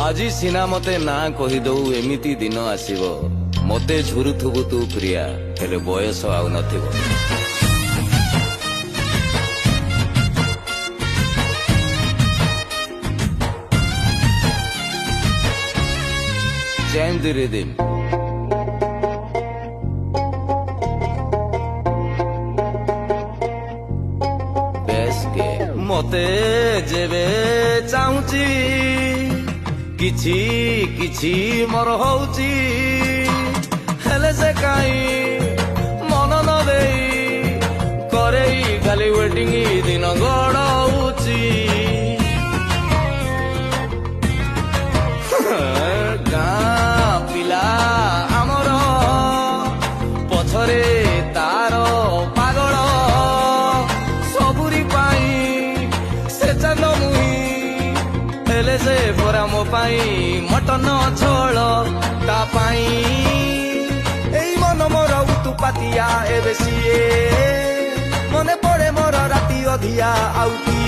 আজি ସିନା ମତେ ନା କହିଦଉ ଏମିତି ଦିନ ଆସିବ ମତେ ଝୁରୁଥିବୁ ତୁ ପ୍ରିୟା ହେଲେ ବୟସ ଆଉ ନଥିବ। Change the rhythm. মতে যেবে চাହୁଛି କିଛି କିଛି ମୋର ହଉଛି ହେଲେ ସେ କାହିଁ ମନ ନ ଦେଇ କରେଇ ଖାଲି ୱେଟିଂ ଦିନ ଗଡ଼ଉଛି। ଗାଁ ପିଲା ଆମର ପଛରେ ତାର ପାଗଳ ସବୁରି ପାଇଁ ସେ ଚାନ୍ଦ ମୁହିଁ ହେଲେ ସେ ପରା ମୋ ପାଇଁ ମଟନ ଝୋଳ ତା ପାଇଁ ଏଇ ମନ ମୋର ଉତୁପାତିଆ ଏବେ ସିଏ ମନେ ପଡେ ମୋର ରାତି ଅଧିଆ ଆଉ କିଏ